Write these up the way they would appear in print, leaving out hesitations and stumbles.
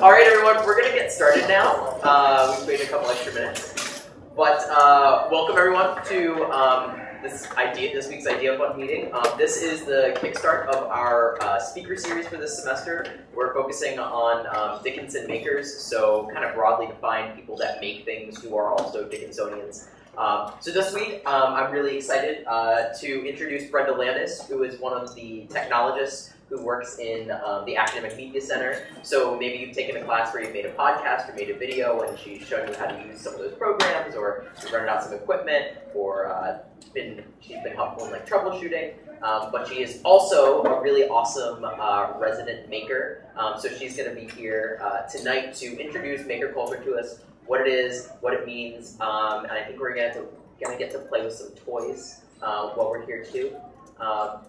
All right, everyone, we're going to get started now. We've waited a couple extra minutes. But welcome, everyone, to this week's Idea Fund meeting. This is the kickstart of our speaker series for this semester. We're focusing on Dickinson Makers, so kind of broadly defined people that make things who are also Dickinsonians. So this week, I'm really excited to introduce Brenda Landis, who is one of the technologists who works in the Academic Media Center. So maybe you've taken a class where you've made a podcast or made a video and she's shown you how to use some of those programs, or you've rented out some equipment, or she's been helpful in like troubleshooting. But she is also a really awesome resident maker. So she's going to be here tonight to introduce maker culture to us, what it is, what it means, and I think we're going to get to play with some toys while we're here too.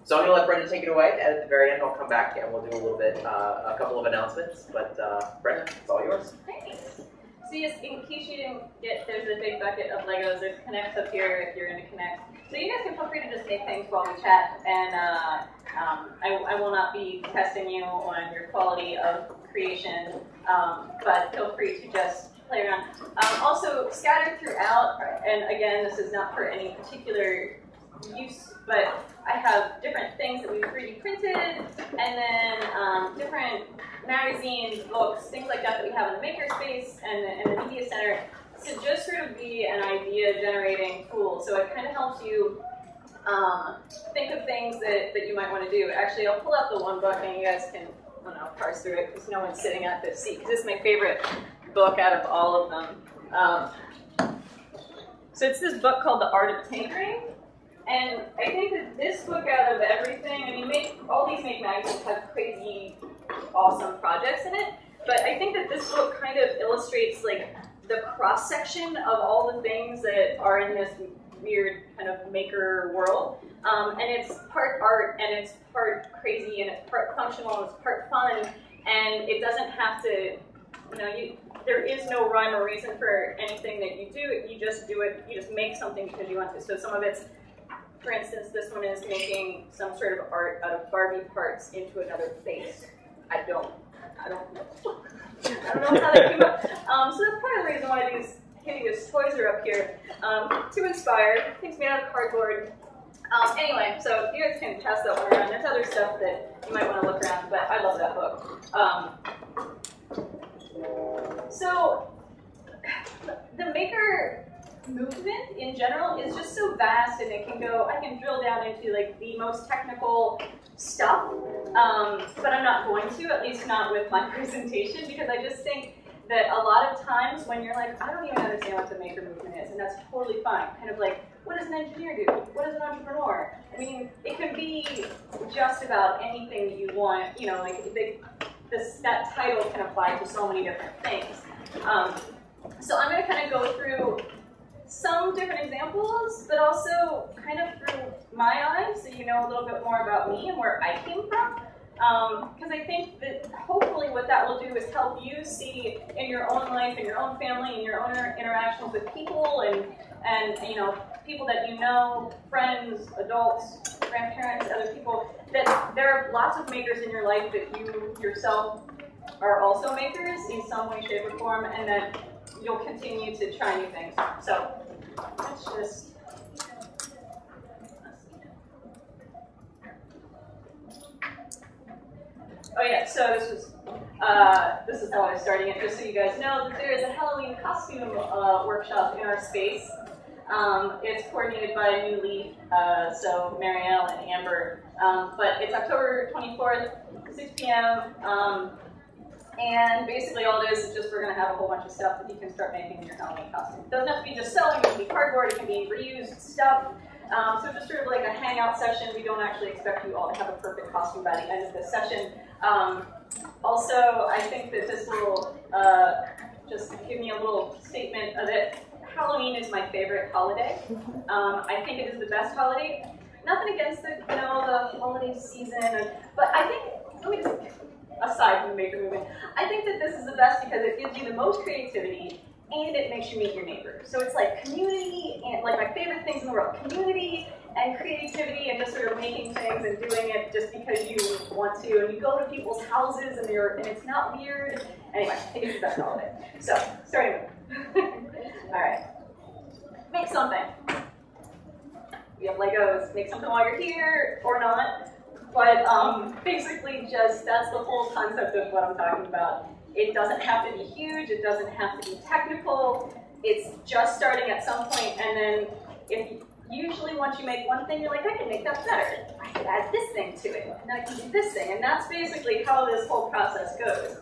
So I'm going to let Brenda take it away, and at the very end I'll come back and we'll do a little bit, a couple of announcements, but Brenda, it's all yours. Thanks. So yes, in case you didn't get, there's a big bucket of Legos, there's Connex up here if you're into Connex. So you guys can feel free to just make things while we chat, and I will not be testing you on your quality of creation, but feel free to just play around. Also, scattered throughout, and again, this is not for any particular use, but I have different things that we've 3D printed, and then different magazines, books, things like that we have in the makerspace and the media center to just sort of be an idea generating tool. So it kind of helps you think of things that you might want to do. Actually, I'll pull out the one book and you guys can, I don't know, parse through it because no one's sitting at this seat. This is my favorite book out of all of them. So it's this book called The Art of Tinkering. And I think that this book, out of everything, I mean, all these Make magazines have crazy, awesome projects in it, but I think that this book kind of illustrates like the cross-section of all the things that are in this weird kind of maker world. And it's part art, and it's part crazy, and it's part functional, and it's part fun, and it doesn't have to, there is no rhyme or reason for anything that you do. You just do it, you just make something because you want to. So some of it's, for instance, this one is making some sort of art out of Barbie parts into another face. I don't know. I don't know how that came up. So that's part of the reason why these hideous toys are up here, to inspire. Things made out of cardboard. Anyway, so you guys can pass that one around. There's other stuff that you might want to look around, but I love that book. So the maker movement in general is just so vast, and I can drill down into like the most technical stuff, but I'm not going to, at least not with my presentation, because I just think that a lot of times when you're like, I don't even understand what the maker movement is, and that's totally fine. Kind of like, what does an engineer do? What is an entrepreneur? I mean, it can be just about anything that you want, like that title can apply to so many different things. So I'm going to kind of go through some different examples, but also kind of through my eyes, so you know a little bit more about me and where I came from. Because I think that hopefully what that will do is help you see in your own life, in your own family, in your own interactions with people, and people that you know, friends, adults, grandparents, other people, that there are lots of makers in your life that you yourself are also makers in some way, shape, or form, and that you'll continue to try new things. So let's just, oh yeah, so this is how I was starting it, just so you guys know that there is a Halloween costume workshop in our space. It's coordinated by New Leaf, so Marielle and Amber, but it's October 24th, 6 p.m. And basically all it is just we're going to have a whole bunch of stuff that you can start making in your Halloween costume. It doesn't have to be just sewing, it can be cardboard, it can be reused stuff. So just sort of like a hangout session. We don't actually expect you all to have a perfect costume by the end of this session. Also, I think that this will just give me a little statement of it. Halloween is my favorite holiday. I think it is the best holiday. Nothing against the holiday season, but I think, let me just, aside from the maker movement, I think that this is the best because it gives you the most creativity and it makes you meet your neighbors. So it's like community, and like my favorite things in the world, community and creativity and just sort of making things and doing it just because you want to. And you go to people's houses and it's not weird. Anyway, I think it's the best holiday. So, starting with. All right. Make something. We have Legos. Make something while you're here or not. But basically just, that's the whole concept of what I'm talking about. It doesn't have to be huge. It doesn't have to be technical. It's just starting at some point, and then usually once you make one thing, you're like, I can make that better. I could add this thing to it, and then I can do this thing. And that's basically how this whole process goes.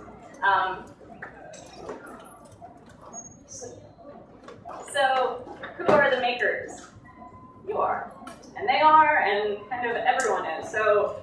So who are the makers? You are. And they are, and kind of everyone is. So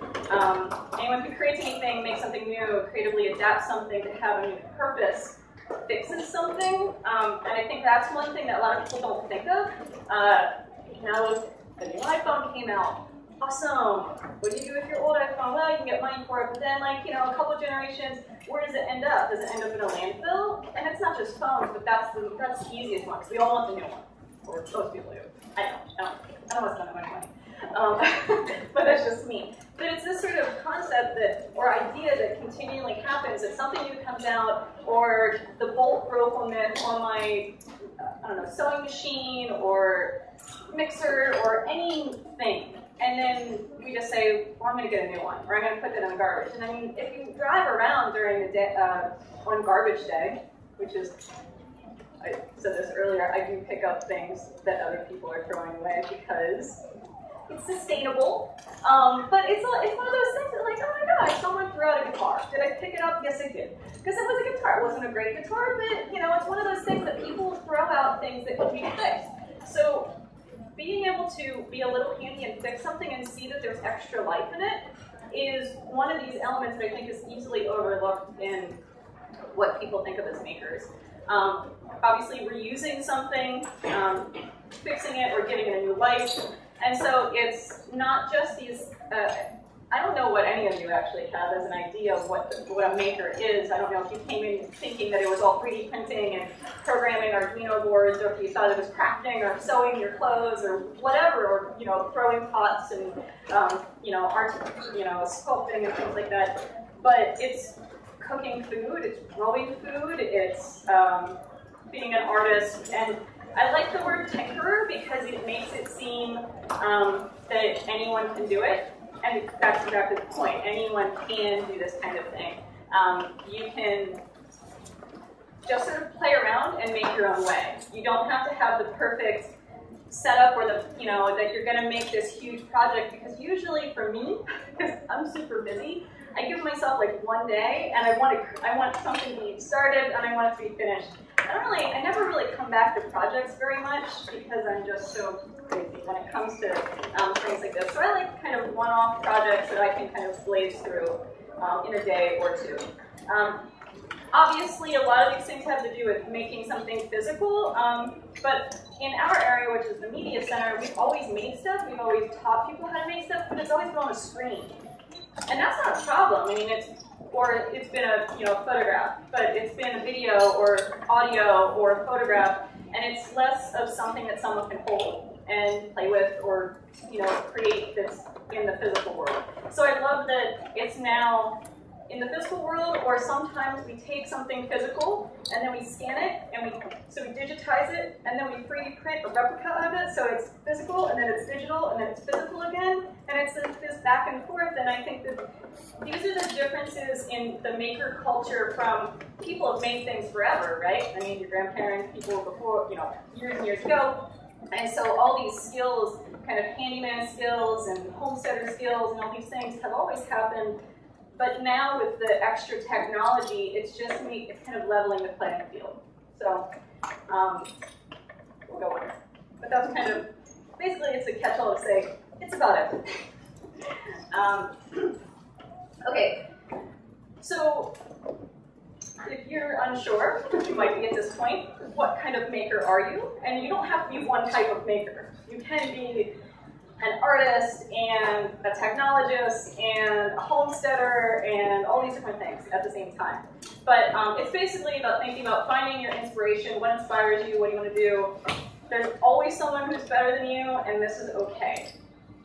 anyone who creates anything, makes something new, creatively adapts something to have a new purpose, fixes something. And I think that's one thing that a lot of people don't think of. Now the new iPhone came out. Awesome. What do you do with your old iPhone? Well, you can get money for it, but then, like, a couple of generations, where does it end up? Does it end up in a landfill? And it's not just phones, but that's the easiest one, because we all want the new one. Or most people do. I don't want to spend that much money. But that's just me. But it's this sort of concept or idea that continually happens, that something new comes out, or the bolt broke on my, sewing machine, or mixer, or anything. And then we just say, well, I'm going to get a new one, or I'm going to put that in the garbage. And I mean, if you drive around during the day, on garbage day, which is, I said this earlier, I do pick up things that other people are throwing away because it's sustainable. But it's one of those things that, like, oh my gosh, someone threw out a guitar. Did I pick it up? Yes, I did. Because it was a guitar. It wasn't a great guitar, but, it's one of those things that people throw out things that can be fixed. So being able to be a little handy and fix something and see that there's extra life in it is one of these elements that I think is easily overlooked in what people think of as makers. Obviously, reusing something, fixing it, or giving it a new life. And so it's not just these, I don't know what any of you actually have as an idea of what a maker is. I don't know if you came in thinking that it was all 3D printing and programming Arduino boards, or if you thought it was crafting or sewing your clothes or whatever, or throwing pots and sculpting and things like that. But it's cooking food, it's growing food, it's being an artist, and I like the word tinkerer because it makes it seem that anyone can do it, and that's exactly the point. Anyone can do this kind of thing. You can just sort of play around and make your own way. You don't have to have the perfect setup or that you're going to make this huge project, because usually for me, because I'm super busy, I give myself like one day, and I want something to be started, and I want it to be finished. I never really come back to projects very much because I'm just so crazy when it comes to things like this. So I like kind of one-off projects that I can kind of blaze through in a day or two. Obviously, a lot of these things have to do with making something physical, but in our area, which is the Media Center, we've always made stuff. We've always taught people how to make stuff, but it's always been on a screen. And that's not a problem. I mean, it's been a photograph, but it's been a video or audio or a photograph, and it's less of something that someone can hold and play with or create that's in the physical world. So I love that it's now in the physical world, or sometimes we take something physical and then we scan it and we digitize it, and then we 3D print a replica of it, so it's physical and then it's digital and then it's physical again, and it's this back and forth. And I think that these are the differences in the maker culture from people have made things forever, right? I mean, your grandparents, people before, years and years ago. And so all these skills, kind of handyman skills and homesteader skills and all these things have always happened. But now with the extra technology, it's kind of leveling the playing field. So we'll go on. But that's kind of, basically it's a catch-all to say, it's about everything. Okay, so if you're unsure, you might be at this point, what kind of maker are you? And you don't have to be one type of maker. You can be an artist and a technologist and a homesteader and all these different things at the same time. But it's basically about thinking about finding your inspiration, what inspires you, what do you want to do. There's always someone who's better than you, and this is okay.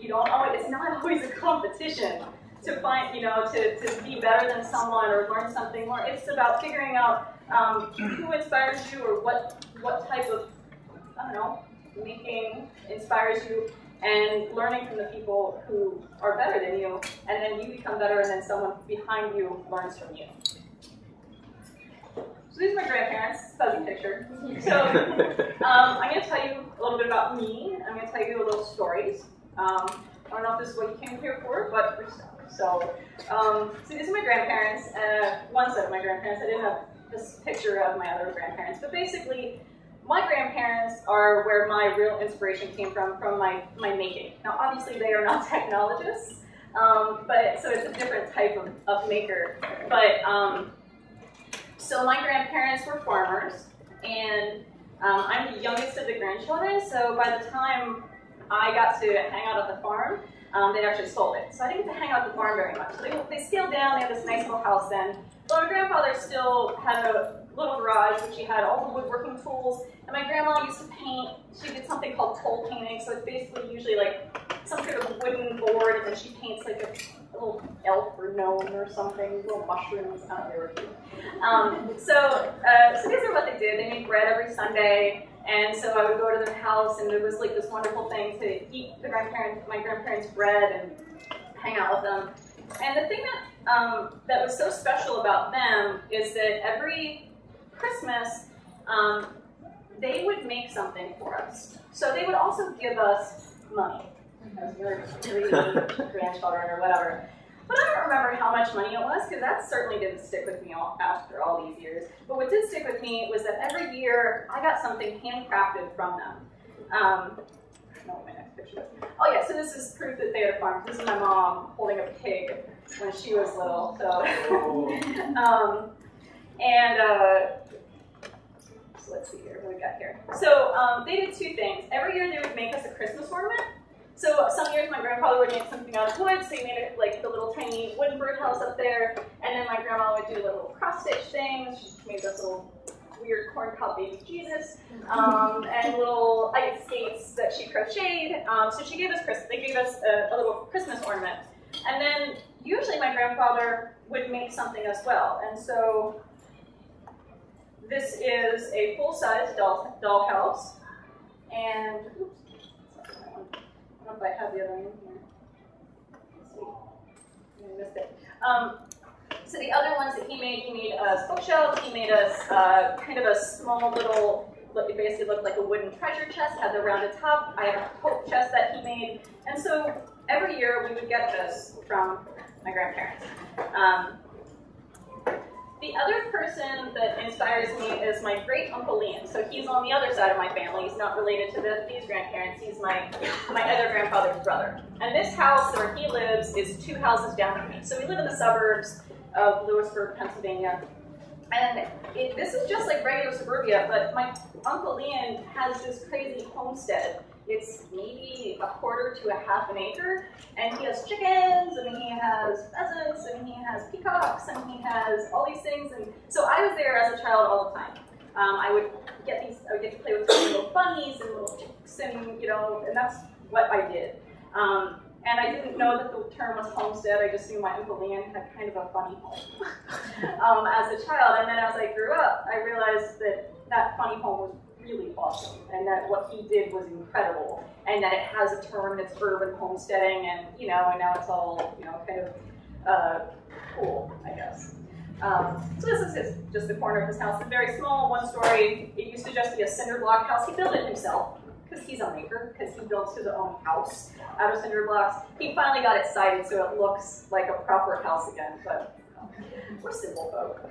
you don't always, it's not always a competition to find, to be better than someone or learn something more. It's about figuring out who inspires you or what type of, making inspires you, and learning from the people who are better than you, and then you become better, and then someone behind you learns from you. So these are my grandparents, fuzzy picture. So I'm going to tell you a little bit about me. I'm going to tell you a little stories. I don't know if this is what you came here for, but we're stuck. So these are my grandparents, one set of my grandparents. I didn't have this picture of my other grandparents, but basically, my grandparents are where my real inspiration came from my making. Now, obviously, they are not technologists, so it's a different type of maker. But so my grandparents were farmers, and I'm the youngest of the grandchildren. So by the time I got to hang out at the farm, they'd actually sold it. So I didn't get to hang out at the farm very much. So they scaled down. They had this nice little house then. But my grandfather still had a little garage, which he had all the woodworking tools. And my grandma used to paint. She did something called toll painting. So it's basically usually like some sort of wooden board, and then she paints like a little elf or gnome or something, little mushrooms. I don't know, they were cute. So these are what they did. They made bread every Sunday. And so I would go to their house, and it was like this wonderful thing to eat my grandparents' bread and hang out with them. And the thing that was so special about them is that every Christmas, they would make something for us. So they would also give us money, as your grandchildren or whatever. But I don't remember how much money it was, because that certainly didn't stick with me after all these years. But what did stick with me was that every year I got something handcrafted from them. I don't know what my next picture is. Oh yeah, so this is proof that they had a farm. This is my mom holding a pig when she was little. So, so let's see here, what do we got here? So they did two things. Every year they would make us a Christmas ornament. So some years my grandfather would make something out of wood, so he made it like the little tiny wooden birdhouse up there, and then my grandma would do the little cross-stitch things. She made this little weird corn-cob baby Jesus, and little ice skates that she crocheted. So she gave us they gave us a little Christmas ornament. And then usually my grandfather would make something as well. And so this is a full-size dollhouse, and oops. I don't know if I have the other one here. Let's see. I missed it. So the other ones that he made us bookshelves. He made us kind of a small little, it basically looked like a wooden treasure chest, had the rounded top. I have a hope chest that he made. And so every year we would get this from my grandparents. The other person that inspires me is my great Uncle Liam. So he's on the other side of my family. He's not related to these grandparents. He's my other grandfather's brother. And this house where he lives is 2 houses down from me. So we live in the suburbs of Lewisburg, Pennsylvania. And this is just like regular suburbia, but my Uncle Liam has this crazy homestead. It's maybe 1/4 to 1/2 acre, and he has chickens, and he has pheasants, and he has peacocks, and he has all these things. And so I was there as a child all the time. I would get to play with little bunnies and little chicks, and and that's what I did. And I didn't know that the term was homestead. I just knew my Uncle Liam had kind of a funny home as a child. And then as I grew up, I realized that funny home was really awesome, and that what he did was incredible, and that it has a term, it's urban homesteading, and and now it's all kind of cool, I guess. So this is just the corner of his house. It's very small, 1-story. It used to just be a cinder block house. He built it himself because he's a maker, because he built his own house out of cinder blocks. He finally got it sided so it looks like a proper house again, but we're simple folk.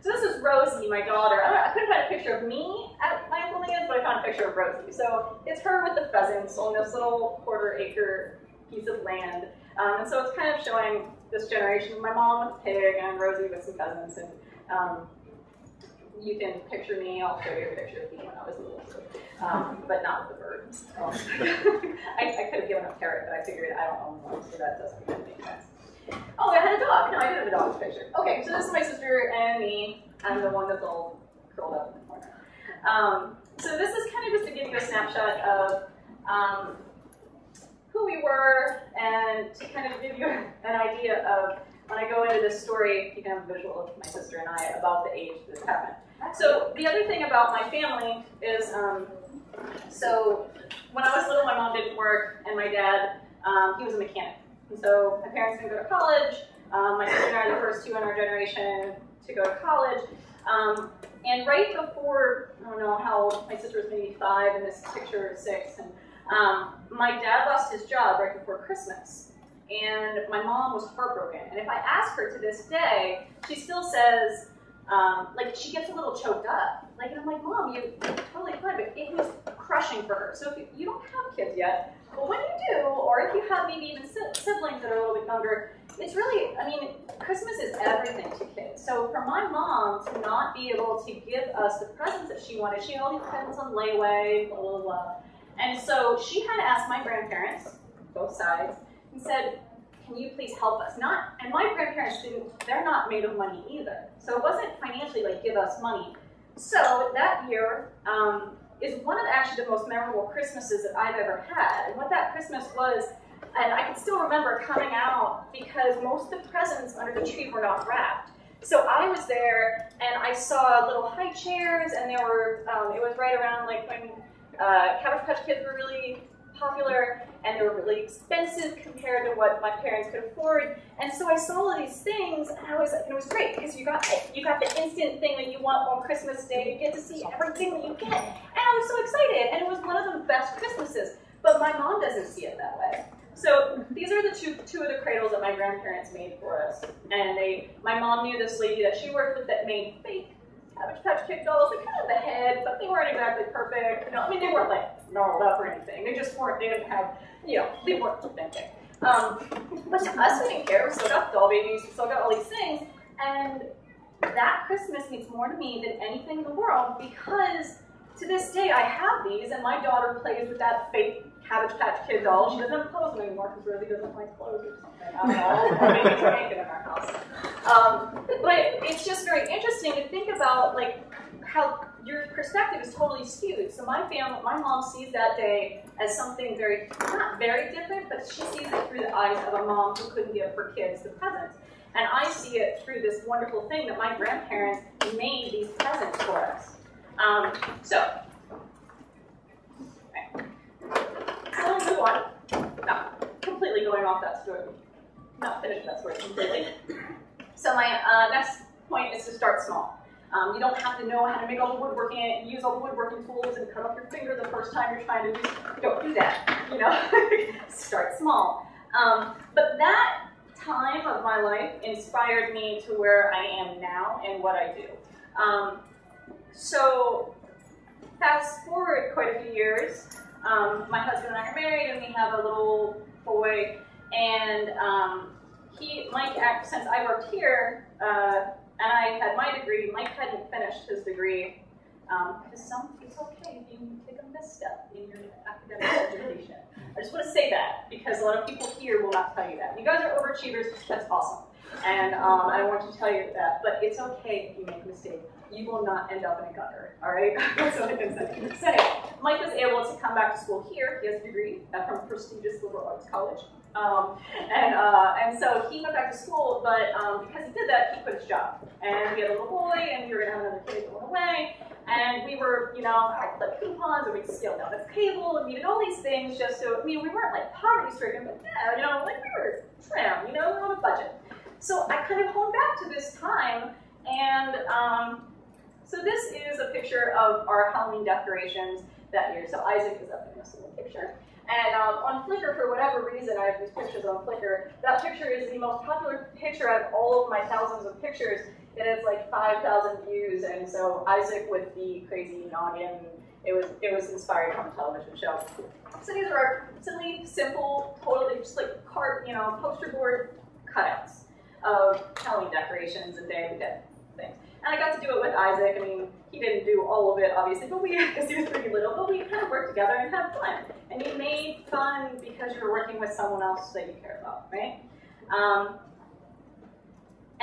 So this is Rosie, my daughter. I couldn't find a picture of me at my Uncle Liam's, but I found a picture of Rosie. So it's her with the pheasants on this little 1/4 acre piece of land. And so it's kind of showing this generation, my mom with a pig and Rosie with some pheasants. And you can picture me. I'll show you a picture of me when I was little, but not with the birds. I could have given a parrot, but I figured I don't own one, so that doesn't really make sense. Oh, I had a dog. No, I did have a dog's picture. Okay, so this is my sister and me. I'm the one that's all curled up in the corner. So this is kind of just to give you a snapshot of who we were, and to kind of give you an idea of, when I go into this story, you can have a visual of my sister and I about the age this happened. So the other thing about my family is, so when I was little, my mom didn't work, and my dad, he was a mechanic. And so my parents didn't go to college. My sister and I are the first two in our generation to go to college. And right before, I don't know how old, my sister was maybe 5, and this picture is 6, and my dad lost his job right before Christmas. And my mom was heartbroken. And if I ask her to this day, she still says, like, she gets a little choked up. Like, and I'm like, Mom, you're totally fine, but it was crushing for her. So if you don't have kids yet, but when you do, or if you have maybe even siblings that are a little bit younger, it's really, I mean, Christmas is everything to kids. So for my mom to not be able to give us the presents that she wanted, she had all these presents on layaway, blah, blah, blah. And so she had to ask my grandparents, both sides, and said, can you please help us? And my grandparents they're not made of money either. So it wasn't financially like, give us money. So that year is one of actually the most memorable Christmases that I've ever had. And what that Christmas was, and I can still remember coming out because most of the presents under the tree were not wrapped. So I was there and I saw little high chairs, and there were, it was right around like when Cabbage Patch Kids were really popular, and they were really expensive compared to what my parents could afford. And so I saw all these things, and it was great because you got the instant thing that you want on Christmas Day. You get to see everything that you get, and I was so excited. And it was one of the best Christmases. But my mom doesn't see it that way. So these are the two of the cradles that my grandparents made for us. And my mom knew this lady that she worked with that made fake Cabbage Patch Kid dolls. They kind of had the head, but they weren't exactly perfect. You know, I mean, they weren't like gnarled up or anything. They just weren't. They didn't have, you know, they weren't authentic. But to us, we didn't care. We still got doll babies. We still got all these things. And that Christmas means more to me than anything in the world, because to this day I have these, and my daughter plays with that fake Cabbage Patch Kid doll. She doesn't have clothes anymore because Rosie doesn't like clothes or something. I don't know. Or maybe it's naked in our house. But it's just very interesting to think about, like, how your perspective is totally skewed. So my mom sees that day as something not very different, but she sees it through the eyes of a mom who couldn't give her kids the presents. And I see it through this wonderful thing that my grandparents made these presents for us. So let's move on. No, completely going off that story. Not finished that story completely. So my next point is to start small. You don't have to know how to make all the woodworking, use all the woodworking tools and cut off your finger the first time you're trying to do. Don't do that, you know. Start small. But that time of my life inspired me to where I am now and what I do. So fast forward quite a few years, my husband and I are married, and we have a little boy, and Mike, since I worked here, and I had my degree, Mike hadn't finished his degree, because it's okay if you take a misstep in your academic education. I just want to say that, because a lot of people here will not tell you that. You guys are overachievers, that's awesome. And I want to tell you that, but it's okay if you make a mistake. You will not end up in a gutter, all right? That's what I can say. So anyway, Mike was able to come back to school here. He has a degree from a prestigious liberal arts college. And so he went back to school, but because he did that, he quit his job. And we had a little boy, and we were going to have another kid going away. And we were, you know, I collected coupons, and we'd scale down the cable, and we did all these things just so, I mean, we weren't like poverty-stricken, but yeah, you know, like we were trim, you know, we were on a budget. So I kind of honed back to this time, and so this is a picture of our Halloween decorations that year. So Isaac is up in this little picture. And on Flickr, for whatever reason, I have these pictures on Flickr. That picture is the most popular picture out of all of my thousands of pictures. It has like 5,000 views, and so Isaac with the crazy noggin, it was inspired from a television show. So these are our silly, simple, totally just like poster board cutouts of Halloween decorations and Day of the Dead things. And I got to do it with Isaac. I mean, he didn't do all of it, obviously, but because he was pretty little, but we kind of worked together and had fun. And you made fun because you were working with someone else that you care about, right?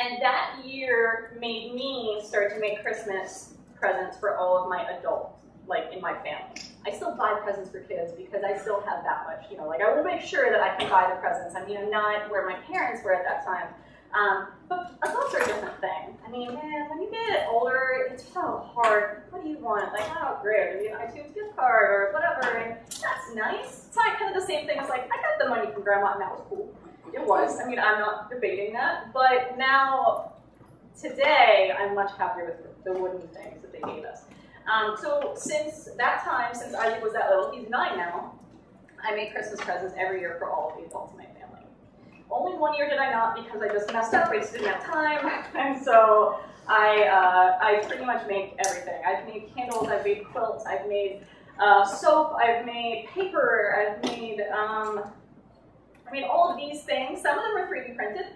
And that year made me start to make Christmas presents for all of my adult like in my family. I still buy presents for kids because I still have that much, like I will make sure that I can buy the presents. I mean, I'm not where my parents were at that time. But adults are a different thing. I mean, man, when you get older, it's so hard. What do you want? Like, oh, great, maybe an iTunes gift card or whatever. And that's nice. It's not kind of the same thing as like, I got the money from grandma and that was cool. It was. I mean, I'm not debating that. But now, today, I'm much happier with the wooden things that they gave us. So since that time, since Isaac was that little, he's 9 now, I make Christmas presents every year for all of the adults in my family. Only 1 year did I not because I just messed up, I just didn't have time, and so I pretty much make everything. I've made candles, I've made quilts, I've made soap, I've made paper, I've made all of these things. Some of them are 3D printed.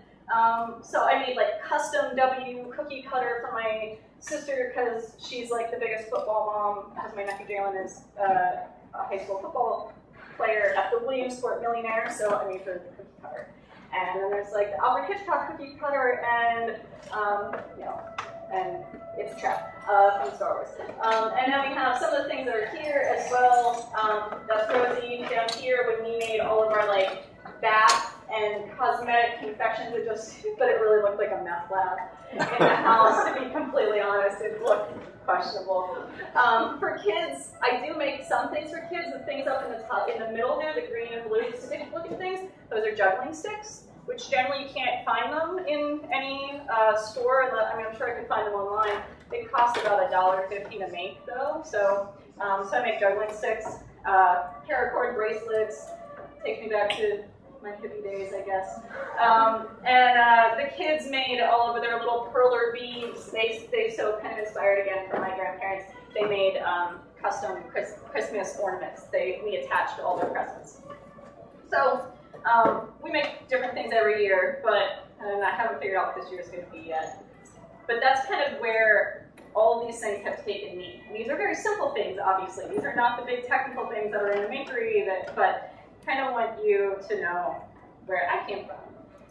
So I made like custom W cookie cutter for my sister because she's like the biggest football mom, as my nephew Jalen is a high school football player at the Williamsport Millionaire, so I made her the cookie cutter. And then there's like the Alfred Hitchcock cookie cutter and, and it's a trap from Star Wars. And then we have some of the things that are here as well. That's Rosie down here when we made all of our like bath and cosmetic confections. But it really looked like a meth lab in the house, to be completely honest. It looked questionable. For kids, I do make some things for kids. The things up in the top, in the middle there, the green and blue stick-looking things, those are juggling sticks, which generally you can't find them in any store. I mean, I'm sure I could find them online. They cost about $1.50 to make, though. So I make juggling sticks, paracord bracelets. Takes me back to my hippie days, I guess. And the kids made all of their little perler beads. They so kind of inspired again from my grandparents. They made custom Christmas ornaments. We attached all their presents. So we make different things every year, but I haven't figured out what this year is going to be yet. But that's kind of where all of these things have taken me. And these are very simple things, obviously. These are not the big technical things that are in the makery, but kind of want you to know where I came from.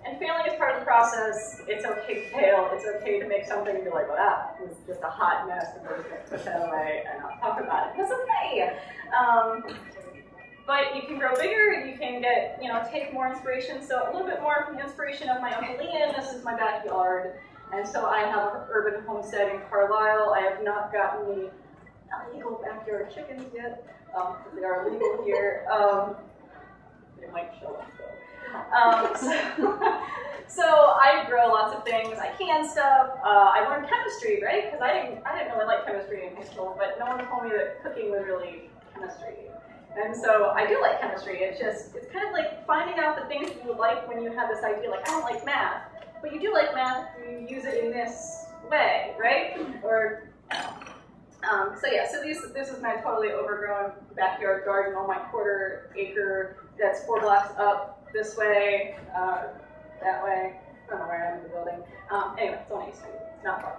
And failing is part of the process. It's okay to fail. It's okay to make something and be like, well, that was just a hot mess, and we're just going to push that away and not talk about it. That's okay. But you can grow bigger, and you can get, take more inspiration. So a little bit more from the inspiration of my Uncle Ian. This is my backyard. And so I have an urban homestead in Carlisle. I have not gotten the illegal backyard chickens yet. They are illegal here. They might show up though. So I grow lots of things. I can stuff. I learned chemistry, right? Because I didn't really like chemistry in high school, but no one told me that cooking was really chemistry. And so I do like chemistry. It's kind of like finding out the things that you like when you have this idea, like, I don't like math, but you do like math if you use it in this way, right? Or, so this is my totally overgrown backyard garden on my quarter-acre that's 4 blocks up this way, that way. I don't know where I am in the building. Anyway, it's on 8th Street. It's not far.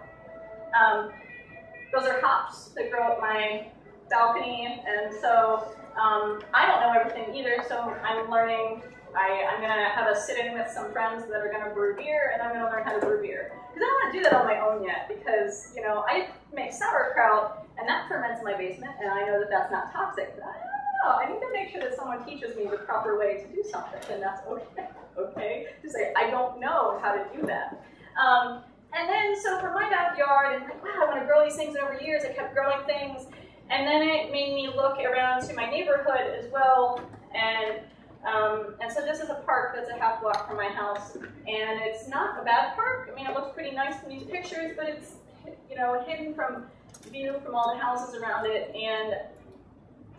Those are hops that grow up my balcony, and so I don't know everything either, so I'm learning. I'm going to have a sit-in with some friends that are going to brew beer, and I'm going to learn how to brew beer. Because I don't want to do that on my own yet, because, I make sauerkraut, and that ferments in my basement, and I know that that's not toxic. But I don't know. I need to make sure that someone teaches me the proper way to do something, and that's okay. Okay? To say, I don't know how to do that. And then, so for my backyard, and like, wow, I want to grow these things, and over years I kept growing things, and then it made me look around to my neighborhood as well, and so this is a park that's a half block from my house, and it's not a bad park. I mean, it looks pretty nice in these pictures, but it's, hidden from view from all the houses around it, and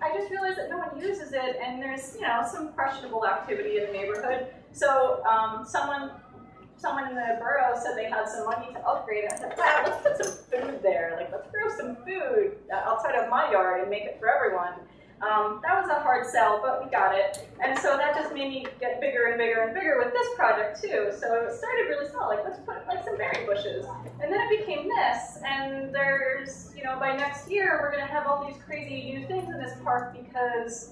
I just realized that no one uses it, and there's, some questionable activity in the neighborhood. So someone in the borough said they had some money to upgrade it. I said, wow, let's put some food there. Like, let's grow some food outside of my yard and make it for everyone. That was a hard sell, but we got it. And so that just made me get bigger and bigger and bigger with this project too. So it started really small, like let's put like some berry bushes. And then it became this, and there's, by next year we're gonna have all these crazy new things in this park because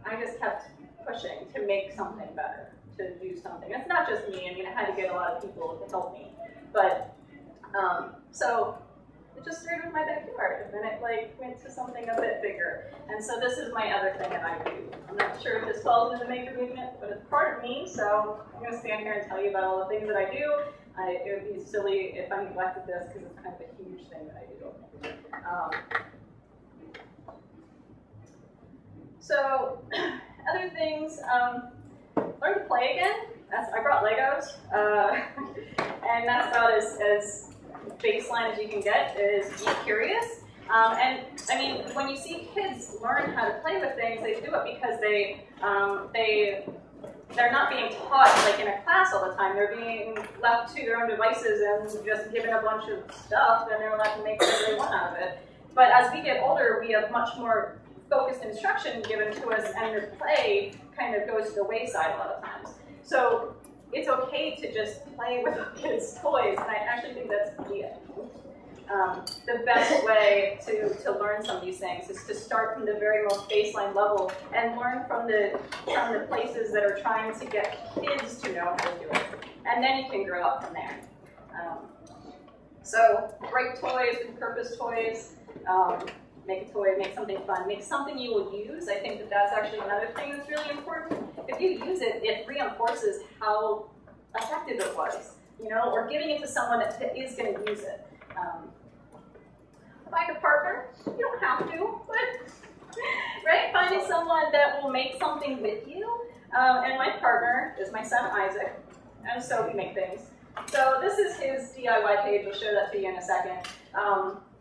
I just kept pushing to make something better, to do something. It's not just me, I mean, I had to get a lot of people to help me. But, so it just started with my backyard, and then it like went to something a bit bigger. And so this is my other thing that I do. I'm not sure if this falls into the maker movement, but it's part of me, so I'm going to stand here and tell you about all the things that I do. It would be silly if I neglected this, because it's kind of a huge thing that I do. So, other things, learn to play again. I brought Legos, and that's about as baseline as you can get, is be curious. And I mean, when you see kids learn how to play with things, they do it because they're not being taught like in a class all the time. They're being left to their own devices and just given a bunch of stuff, and they're allowed to make whatever they want out of it. But as we get older, we have much more focused instruction given to us, and the play kind of goes to the wayside a lot of times. So it's okay to just play with kids' toys, and I actually think that's the best way to learn some of these things is to start from the very most baseline level and learn from the places that are trying to get kids to know how to do it, and then you can grow up from there. So break toys, repurpose toys. Make a toy, make something fun, make something you will use. I think that that's actually another thing that's really important. If you use it, it reinforces how effective it was, you know, or giving it to someone that is going to use it. Find a partner. You don't have to, but right, finding someone that will make something with you. And my partner is my son Isaac, and so we make things. So this is his DIY page. I'll show that to you in a second.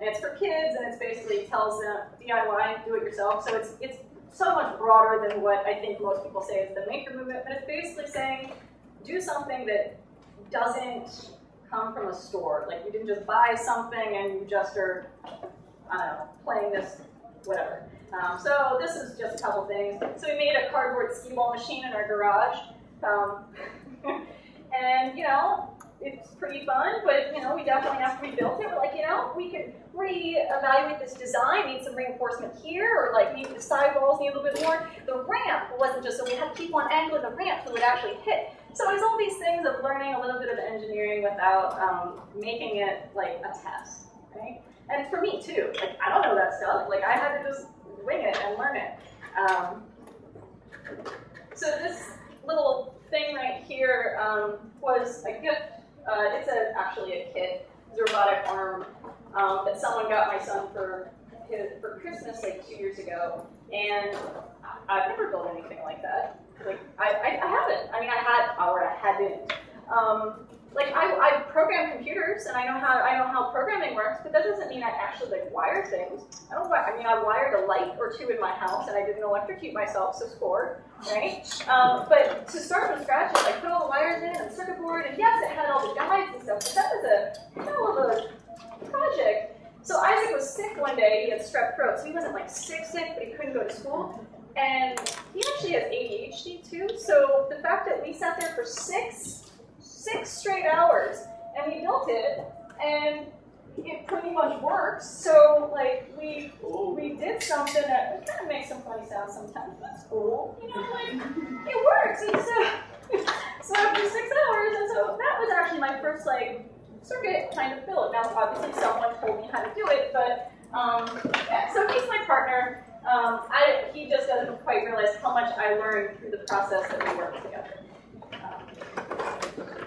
And it's for kids, and it basically tells them DIY, do it yourself. So it's so much broader than what I think most people say is the maker movement, but it's basically saying do something that doesn't come from a store. Like you didn't just buy something and you just are, I don't know, playing this, whatever. So this is just a couple things. So we made a cardboard skee ball machine in our garage. And, you know, it's pretty fun, but, you know, we definitely have to rebuild it. We're like, you know, we could reevaluate this design, need some reinforcement here, or like maybe the sidewalls need a little bit more. The ramp wasn't just so we had to keep on angling the ramp so it would actually hit. So it's all these things of learning a little bit of engineering without making it like a test, right? And for me too, like I don't know that stuff. Like I had to just wing it and learn it. So this little thing right here was a gift. It's actually a kit, it's a robotic arm that someone got my son for Christmas like 2 years ago, and I've never built anything like that. Like I haven't. I mean, I hadn't. Like I program computers and I know how programming works, but that doesn't mean I actually like wire things. I mean, I wired a light or two in my house and I didn't electrocute myself, so score, right? But to start from scratch, I put all the wires in and circuit board, and yes, it had all the guides and stuff, but that was a hell of a project. So Isaac was sick one day. He had strep throat, so he wasn't like sick, but he couldn't go to school. And he actually has ADHD too. So the fact that we sat there for six straight hours and we built it, and it pretty much works. So like we did something that we kind of make some funny sounds sometimes. That's cool, you know, like it works. And so after 6 hours, and so that was actually my first like circuit kind of build. Now obviously someone told me how to do it, but yeah. So he's my partner. He just doesn't quite realize how much I learned through the process that we work together.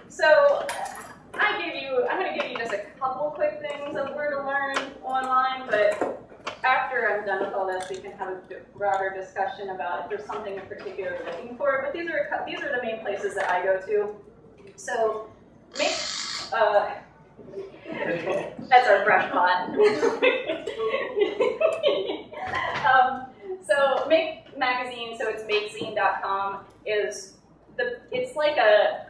So I'm going to give you just a couple quick things of where to learn online, but after I'm done with all this, we can have a broader discussion about if there's something in particular you're looking for. But these are the main places that I go to. So that's our brush pot. So Make Magazine, so it's makezine.com, it's like a,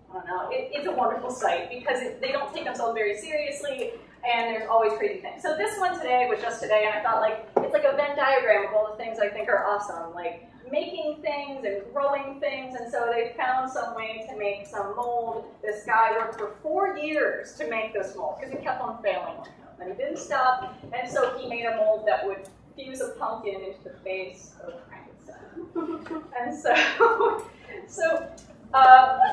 I don't know, it's a wonderful site because they don't take themselves very seriously, and there's always crazy things. So this one today was just today, and I thought like, it's like a Venn diagram of all the things I think are awesome, like making things and growing things, and so they found some way to make some mold. This guy worked for 4 years to make this mold because he kept on failing, and he didn't stop, and so he made a mold that would fuse a pumpkin into the face of Frankenstein. And so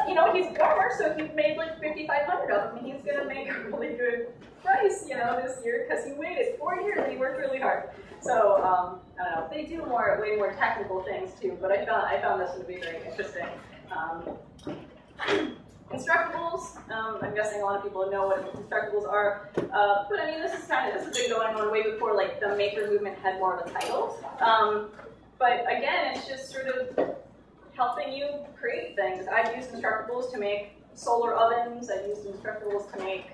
You know, he's a farmer, so he made like 5,500 of them, and he's gonna make a really good price, you know, this year because he waited 4 years and he worked really hard. So I don't know. They do way more technical things too, but I found this to be very interesting. Constructables. I'm guessing a lot of people know what constructables are, but I mean, this has been going on way before like the maker movement had more of a title. But again, it's just sort of helping you create things. I've used Constructables to make solar ovens. I've used Constructables to make,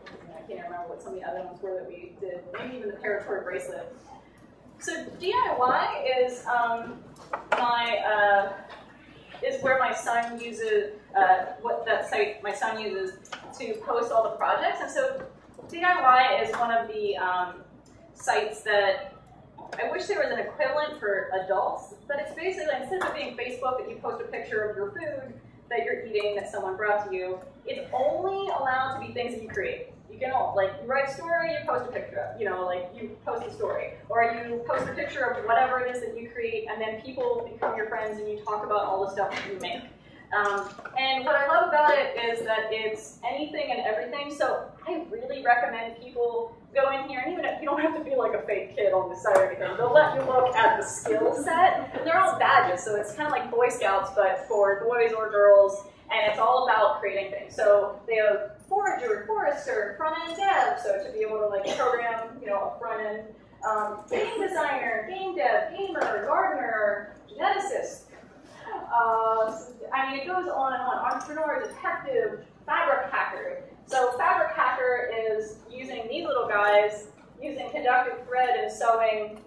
I can't remember what some of the other ones were that we did, maybe even the paracord bracelet. So DIY is is where my son uses, what that site my son uses to post all the projects. And so DIY is one of the sites that I wish there was an equivalent for adults, but it's basically, instead of being Facebook that you post a picture of your food that you're eating that someone brought to you, it's only allowed to be things that you create. You can all, like, you write a story, you post a picture of, you know, like, you post a story. Or you post a picture of whatever it is that you create, and then people become your friends and you talk about all the stuff that you make. And what I love about it is that it's anything and everything, so I really recommend people go in here, and even if you don't have to be like a fake kid on the side or anything, they'll let you look at the skill set, and they're all badges, so it's kind of like Boy Scouts, but for boys or girls, and it's all about creating things. So they have forager, forester, front-end dev, so to be able to like program, you know, a front-end, game designer, game dev, gamer, gardener, geneticist. I mean, it goes on and on. Entrepreneur, detective, fabric hacker. So fabric hacker is using these little guys, using conductive thread and sewing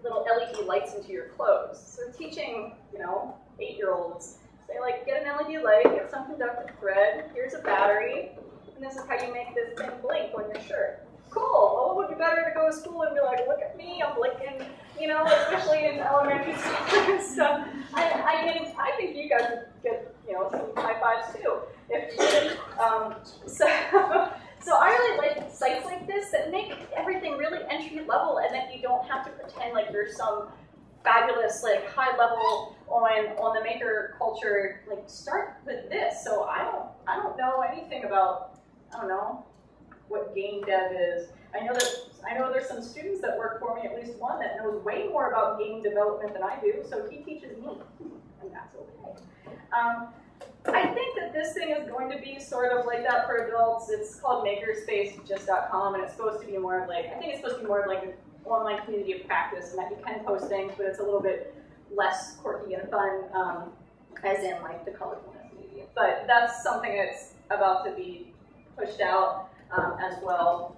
little LED lights into your clothes. So teaching, you know, 8-year-olds, say like, get an LED light, get some conductive thread, here's a battery, and this is how you make this thing blink on your shirt. Cool, well, it would be better to go to school and be like, look at me, I'm blinking, you know, especially in elementary school and stuff. I think you guys would get, you know, some high fives too. If you did. So I really like sites like this that make everything really entry level, and that you don't have to pretend like you're some fabulous, like, high level on the maker culture. Like, start with this. So I don't know anything about, I don't know what game dev is. I know there's some students that work for me, at least one, that knows way more about game development than I do, so he teaches me, and that's okay. I think that this thing is going to be sort of like that for adults. It's called makerspace.com, and it's supposed to be more of like, I think it's supposed to be more of like an online community of practice, and that you can post things, but it's a little bit less quirky and fun, as in like the colorfulness media. But that's something that's about to be pushed out as well.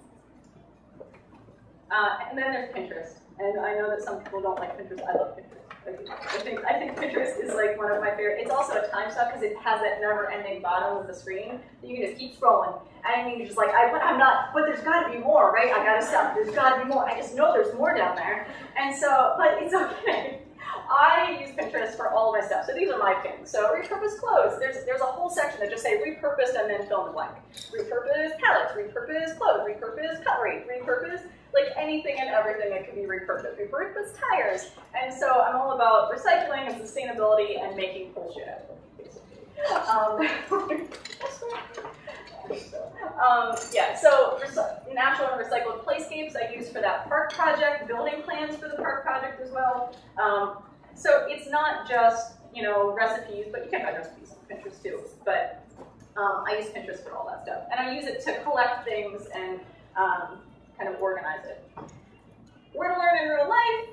And then there's Pinterest, and I know that some people don't like Pinterest. I love Pinterest. I think Pinterest is like one of my favorite. It's also a time suck because it has that never-ending bottom of the screen that you can just keep scrolling. And you're just like, but there's got to be more, right? I gotta stop. There's got to be more. I just know there's more down there. And so, but it's okay. I use Pinterest for all of my stuff. So these are my pins. So repurposed clothes. There's a whole section that just say repurposed and then fill in the blank. Repurposed palettes, repurposed clothes, repurposed cutlery, repurposed, like anything and everything that can be repurposed. Repurposed tires. And so I'm all about recycling and sustainability and making cool shit out of it, basically. Yeah, so natural and recycled playscapes I use for that park project, building plans for the park project as well. So it's not just, you know, recipes, but you can find recipes on Pinterest too. But I use Pinterest for all that stuff. And I use it to collect things and kind of organize it. Where to learn in real life?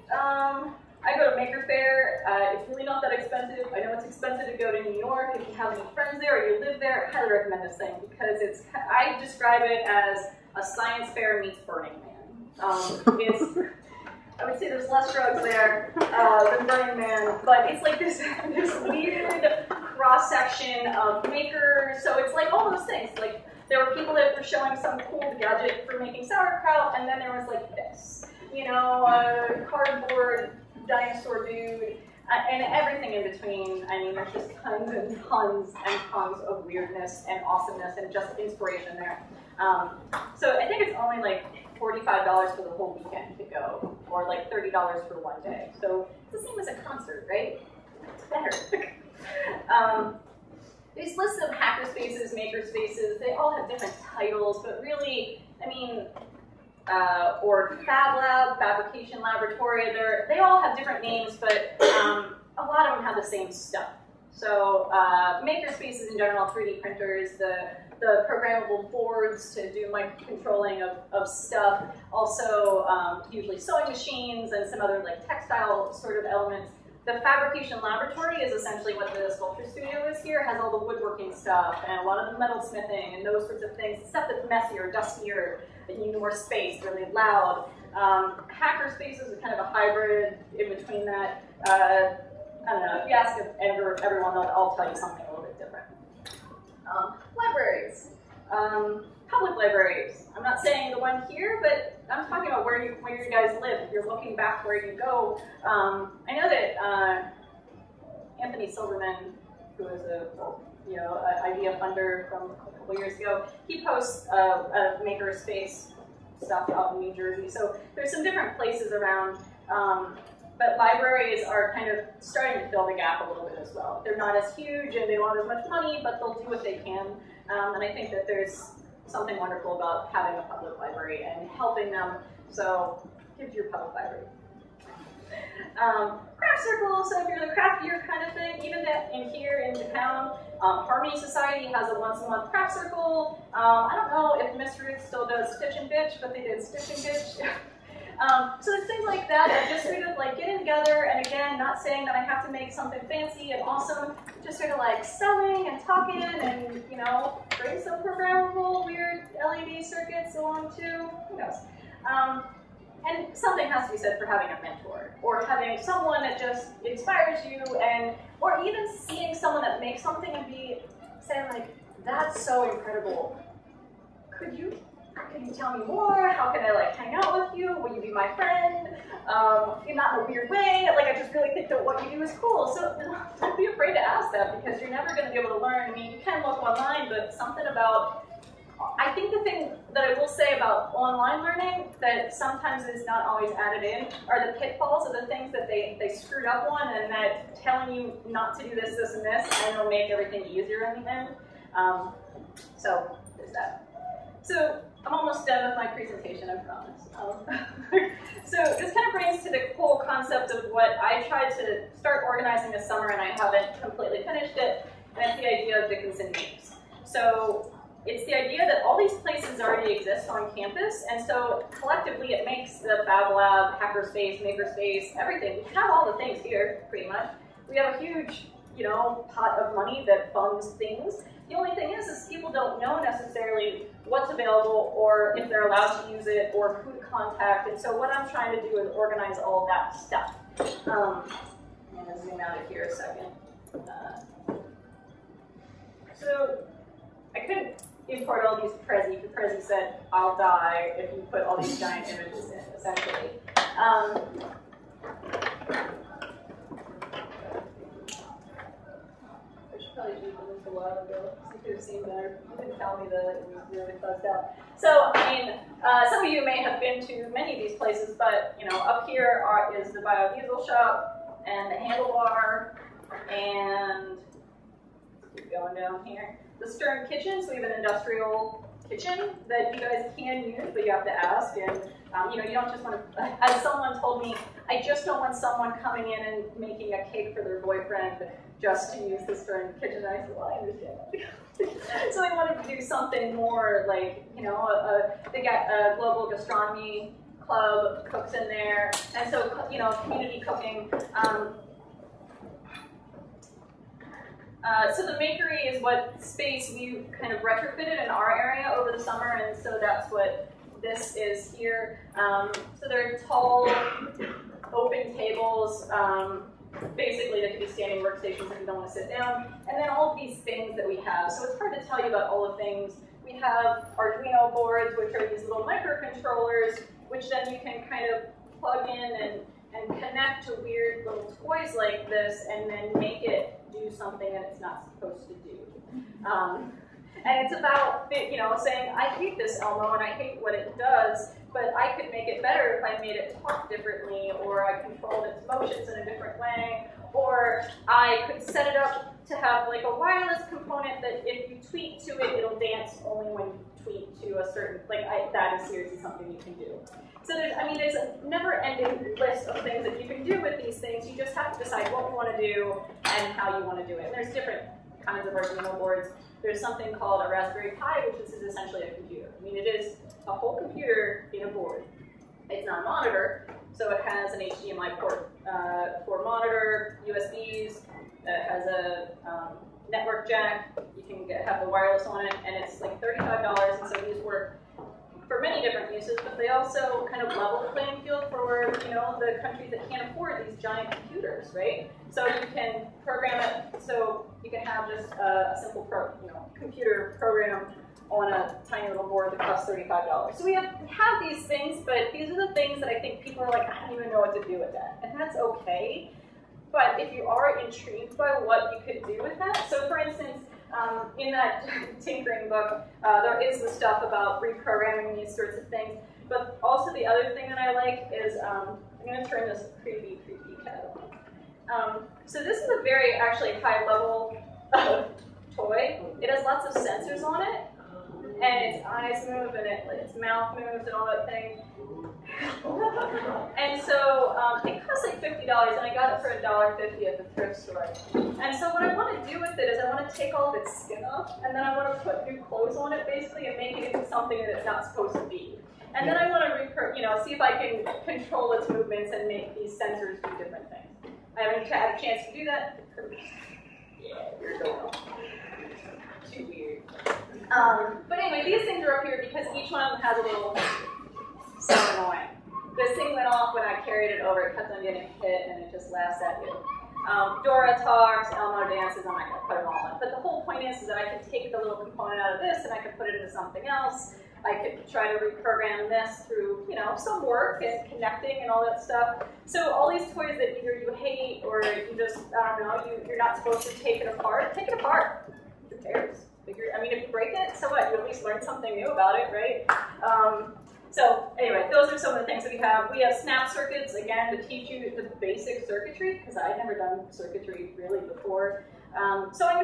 I go to Maker Faire. It's really not that expensive. I know it's expensive to go to New York. If you have any friends there or you live there, I highly recommend this thing because I describe it as a science fair meets Burning Man. I would say there's less drugs there than Burning Man, but it's like this weird cross-section of makers. So it's like all those things. Like there were people that were showing some cool gadget for making sauerkraut, and then there was like this, you know, cardboard dinosaur dude, and everything in between. I mean, there's just tons and tons and tons of weirdness and awesomeness and just inspiration there. So I think it's only like $45 for the whole weekend to go, or like $30 for one day. So it's the same as a concert, right? It's better. These lists of hackerspaces, makerspaces, they all have different titles, but really, I mean, or Fab Lab, Fabrication Laboratory, they all have different names, but a lot of them have the same stuff. So makerspaces in general, 3D printers, the programmable boards to do microcontrolling of stuff, also usually sewing machines and some other like textile sort of elements. The fabrication laboratory is essentially what the sculpture studio is here. It has all the woodworking stuff and a lot of the metal smithing and those sorts of things. Stuff that's messier, dustier, that you need more space, really loud. Hacker spaces are kind of a hybrid in between that. I don't know, if you ask everyone, they'll all tell you something a little bit different. Libraries. Public libraries. I'm not saying the one here, but I'm talking about where you guys live. If you're looking back where you go, I know that Anthony Silverman, who is an idea funder from a couple years ago, he posts a makerspace stuff out in New Jersey. So there's some different places around, but libraries are kind of starting to fill the gap a little bit as well. They're not as huge and they don't have as much money, but they'll do what they can. And I think that there's something wonderful about having a public library and helping them. So give to your public library. Craft circle, so if you're the craftier kind of thing, even that in here in town, Harmony Society has a once-a-month craft circle. I don't know if Miss Ruth still does Stitch and Bitch, but they did Stitch and Bitch. So there's things like that that just sort of like getting together, and again, not saying that I have to make something fancy and awesome, just sort of like selling and talking and, you know, bring some programmable weird LED circuits along too, who knows. And something has to be said for having a mentor, or having someone that just inspires you, and or even seeing someone that makes something and be saying like, that's so incredible. Could you tell me more? How can I like hang out with you? Will you be my friend? Not in a weird way. Like I just really think that what you do is cool. So don't be afraid to ask that, because you're never going to be able to learn. I mean, you can look online, but something about, I think the thing that I will say about online learning that sometimes is not always added in are the pitfalls of the things that they screwed up on, and that telling you not to do this, this, and this, and it'll make everything easier in the end. So there's that. So I'm almost done with my presentation, I promise. So this kind of brings to the whole concept of what I tried to start organizing this summer, and I haven't completely finished it, and it's the idea of Dickinson Makers. So it's the idea that all these places already exist on campus, and so collectively it makes the Fab Lab, Hackerspace, Makerspace, everything. We have all the things here, pretty much. We have a huge, pot of money that funds things. The only thing is people don't know necessarily what's available, or if they're allowed to use it, or who to contact. And so what I'm trying to do is organize all of that stuff. I'm going to zoom out of here a second. So I couldn't import all these Prezi, because Prezi said, I'll die if you put all these giant images in, essentially. Probably did this a while ago. You could have seen better. You didn't tell me that it was really fuzzed out. So, I mean, some of you may have been to many of these places, but up here is the biodiesel shop and the handlebar, and keep going down here. The Stern Kitchen. So we have an industrial kitchen that you guys can use, but you have to ask. And you don't just want to. As someone told me, I just don't want someone coming in and making a cake for their boyfriend just to use the Stern Kitchen. I said, well, I understand. So they wanted to do something more like, they got a global gastronomy club, cooks in there, and so, community cooking. So the Makery is what space we kind of retrofitted in our area over the summer, and so that's what this is here. So they're tall, open tables. Basically, they could be standing workstations if you don't want to sit down. And then all of these things that we have. So it's hard to tell you about all the things. We have Arduino boards, which are these little microcontrollers, which then you can kind of plug in and connect to weird little toys like this, and then make it do something that it's not supposed to do. And it's about, saying, I hate this Elmo and I hate what it does, but I could make it better if I made it talk differently, or I controlled its motions in a different way, Or I could set it up to have like a wireless component that if you tweet to it, it'll dance only when you tweet to a certain, that is seriously something you can do. So there's a never-ending list of things that you can do with these things. You just have to decide what you want to do and how you want to do it. And there's different kinds of Arduino boards. There's something called a Raspberry Pi, which is essentially a computer. I mean, it is a whole computer in a board. It's not a monitor, so it has an HDMI port for monitor, USBs, it has a network jack, you can have the wireless on it, and it's like $35, and so these work for many different uses, but they also kind of level the playing field for, the countries that can't afford these giant computers, right? So you can program it, so you can have just a simple computer program on a tiny little board that costs $35. So we have these things, but these are the things that I think people are like, I don't even know what to do with that. And that's okay. But if you are intrigued by what you could do with that, so for instance, in that tinkering book, there is the stuff about reprogramming these sorts of things. But also the other thing that I like is, I'm going to turn this creepy cat on. So this is a very actually high level toy. It has lots of sensors on it. And its eyes move, and its mouth moves, and all that thing. And so it costs like $50, and I got it for $1.50 at the thrift store. And so what I want to do with it is I want to take all of its skin off, and then I want to put new clothes on it, basically, and make it into something that it's not supposed to be. And then I want to see if I can control its movements and make these sensors do different things. I haven't had a chance to do that. Yeah, you're going too weird. But anyway, these things are up here because each one of them has a little so annoying. This thing went off when I carried it over. It kept on getting hit, and it just laughs at you. Dora talks, Elmo dances, I'm not going to put them all in. But the whole point is that I can take the little component out of this, and I can put it into something else. I could try to reprogram this through, some work and connecting and all that stuff. So all these toys that either you hate or you just, you're not supposed to take it apart, take it apart. Who cares? If you break it, so what? You at least learn something new about it, right? So anyway, those are some of the things that we have. We have snap circuits, again, to teach you the basic circuitry, because I'd never done circuitry really before. Sewing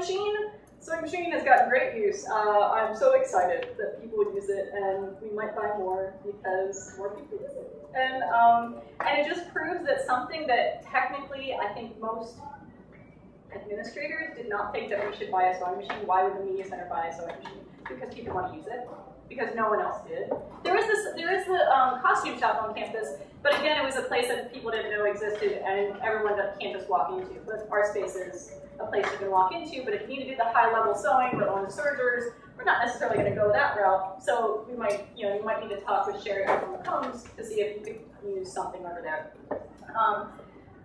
machine has gotten great use. I'm so excited that people would use it, and we might buy more because more people use it. And it just proves that something that technically I think most administrators did not think that we should buy a sewing machine. Why would the media center buy a sewing machine? Because people want to use it. Because no one else did. There is the costume shop on campus, but again, it was a place that people didn't know existed, and everyone can't just walk into. But our space is a place you can walk into. But if you need to do the high-level sewing with on sergers, we're not necessarily going to go that route. So we might, you might need to talk with Sherry when it comes to see if you could use something over there.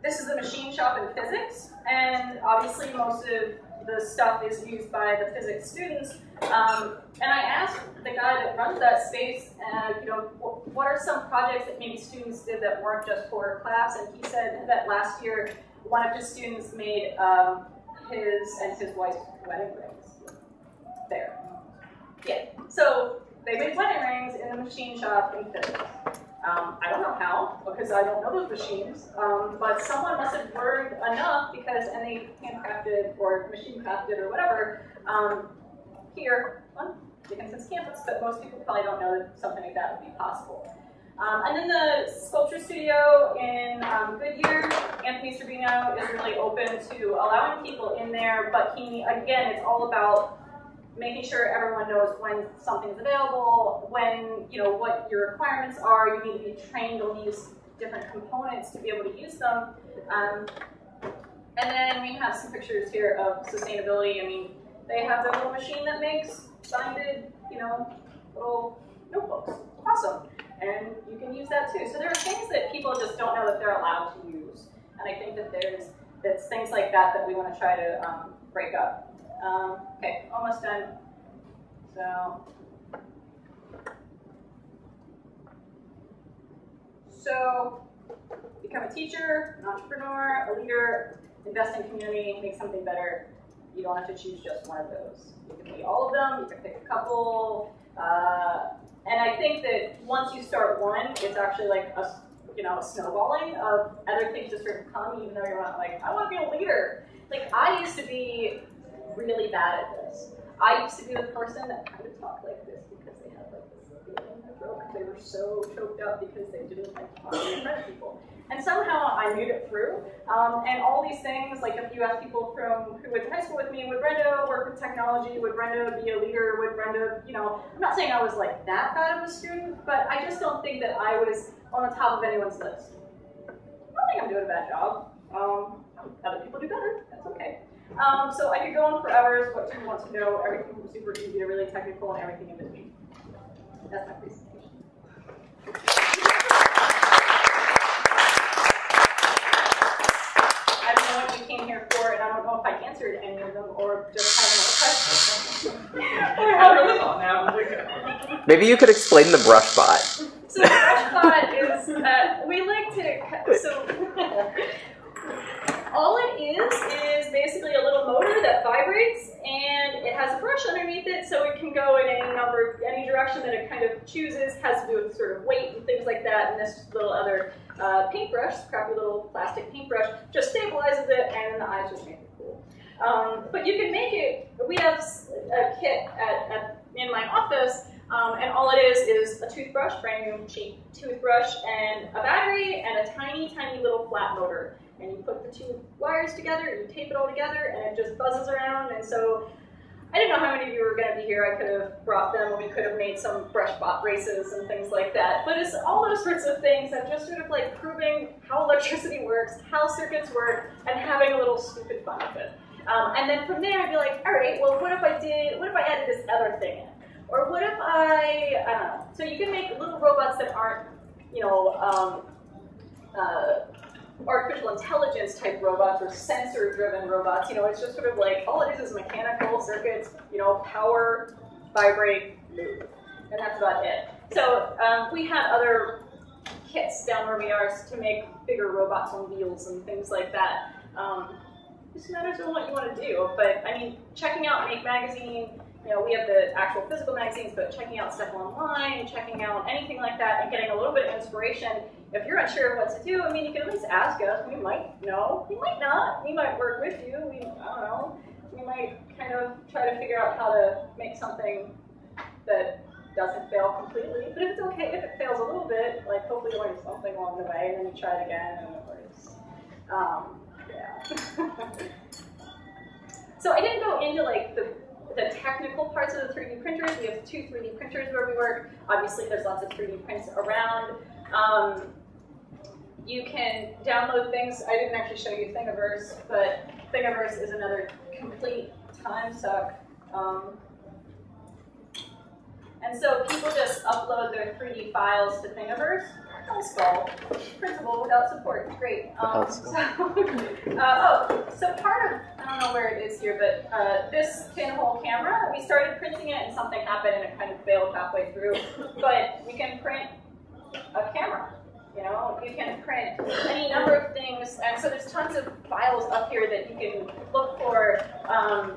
This is the machine shop in physics, and obviously most of the stuff is used by the physics students. And I asked the guy that runs that space, what are some projects that maybe students did that weren't just for class? And he said that last year, one of his students made his and his wife's wedding rings. There. Yeah. So they made wedding rings in the machine shop in physics. I don't know how, because I don't know those machines, but someone must have learned enough and they handcrafted or machine crafted or whatever here on Dickinson's campus, but most people probably don't know that something like that would be possible. And then the sculpture studio in Goodyear, Anthony Servino is really open to allowing people in there, but again, it's all about making sure everyone knows when something's available, when, what your requirements are. You need to be trained on these different components to be able to use them. And then we have some pictures here of sustainability. They have their little machine that makes binded, little notebooks. Awesome. And you can use that too. So there are things that people just don't know that they're allowed to use. And I think that there's things like that we want to try to break up. Okay, almost done. So become a teacher, an entrepreneur, a leader, invest in community, make something better. You don't have to choose just one of those. You can be all of them, you can pick a couple. And I think that once you start one, it's actually like snowballing of other things just sort of come, even though you're not like, I want to be a leader. Like, I used to be really bad at this. I used to be the person that kind of talked like this because they had like this feeling in their throat because they were so choked up because they didn't like talking in front of people. And somehow I made it through. And all these things, like if you ask people who went to high school with me, would Brenda work with technology? Would Brenda be a leader? Would Brenda, I'm not saying I was like that bad of a student, but I just don't think that I was on the top of anyone's list. I don't think I'm doing a bad job. Other people do better, that's okay. So I could go on for hours, what people want to know, everything from super easy to really technical and everything in between. That's my presentation. I don't know what you came here for, and I don't know if I answered any of them or just had another question. Maybe you could explain the brush bot. So the brush bot is, we like to, so all it is basically a little motor that vibrates, and it has a brush underneath it, so it can go in any direction that it kind of chooses. Has to do with sort of weight and things like that. And this little other paintbrush, crappy little plastic paintbrush, just stabilizes it, and the eyes just make it cool. But you can make it. We have a kit in my office. And all it is a toothbrush, brand new cheap toothbrush, and a battery, and a tiny, tiny little flat motor. And you put the two wires together, and you tape it all together, and it just buzzes around. And so, I didn't know how many of you were going to be here. I could have brought them, or we could have made some brush bot races and things like that. But it's all those sorts of things that just sort of like proving how electricity works, how circuits work, and having a little stupid fun with it. And then from there, I'd be like, all right, well, what if I added this other thing in? Or what if I don't know. So you can make little robots that aren't, artificial intelligence type robots or sensor-driven robots. It's just sort of like, all it is mechanical circuits, power, vibrate, move. And that's about it. So we had other kits down where we are to make bigger robots on wheels and things like that. It just matters on what you want to do. But, I mean, checking out Make Magazine, we have the actual physical magazines, but checking out stuff online, checking out anything like that, and getting a little bit of inspiration. If you're unsure of what to do, I mean, you can at least ask us. We might know, we might not. We might work with you. I don't know. We might kind of try to figure out how to make something that doesn't fail completely. But if it's okay, if it fails a little bit, like hopefully you learn something along the way, and then you try it again, and it works. Yeah. So I didn't go into like the technical parts of the 3D printers. We have 2 3D printers where we work. Obviously, there's lots of 3D prints around. You can download things. I didn't actually show you Thingiverse, but Thingiverse is another complete time suck. And so people just upload their 3D files to Thingiverse. Skull. Printable without support. Great. So part of, I don't know where it is here, but this pinhole camera, we started printing it and something happened and it kind of failed halfway through. But you can print a camera. You can print any number of things, and so there's tons of files up here that you can look for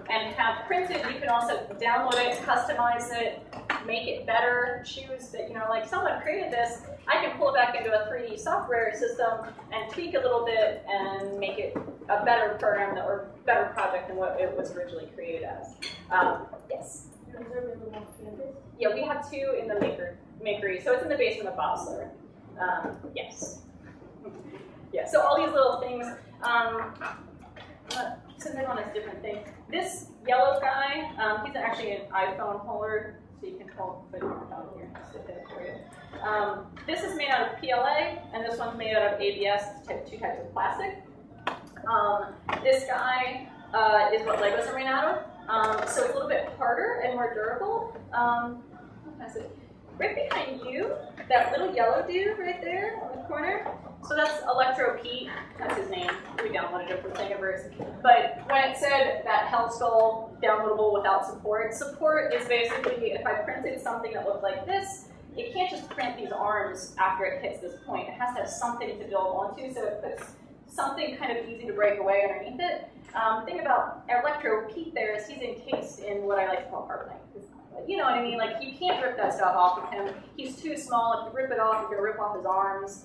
and have printed. You can also download it, customize it, make it better, choose that, like someone created this, I can pull it back into a 3D software system and tweak a little bit and make it a better program or better project than what it was originally created as. Yes? Yeah, we have 2 in the makery, so it's in the basement of Bosler. Yes. Yeah, so all these little things, since everyone has different things. This yellow guy, he's actually an iPhone holder, so you can put it down here, stick it for you. This is made out of PLA, and this one's made out of ABS, 2 types of plastic. This guy is what Legos are made out of, so it's a little bit harder and more durable. Right behind you, that little yellow dude right there on the corner, so that's Electro Pete, that's his name. We downloaded it from Thingiverse. But when it said that Hell Skull downloadable without support, support is basically if I printed something that looked like this, it can't just print these arms after it hits this point. It has to have something to build onto, so it puts something kind of easy to break away underneath it. The thing about Electro Pete there is he's encased in what I like to call carbonite. You know what I mean? Like, you can't rip that stuff off of him. He's too small. If you rip it off, you're going to rip off his arms.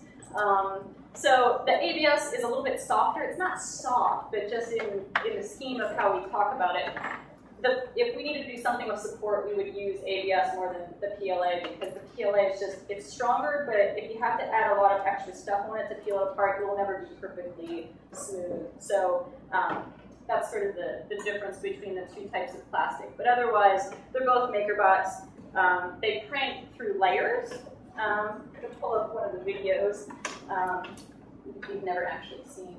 So the ABS is a little bit softer. It's not soft, but just in the scheme of how we talk about it, if we needed to do something with support, we would use ABS more than the PLA, because the PLA is just, it's stronger, but if you have to add a lot of extra stuff on it to peel it apart, it will never be perfectly smooth. So that's sort of the difference between the two types of plastic. But otherwise, they're both MakerBots. They print through layers. I'm going to pull up one of the videos you've never actually seen.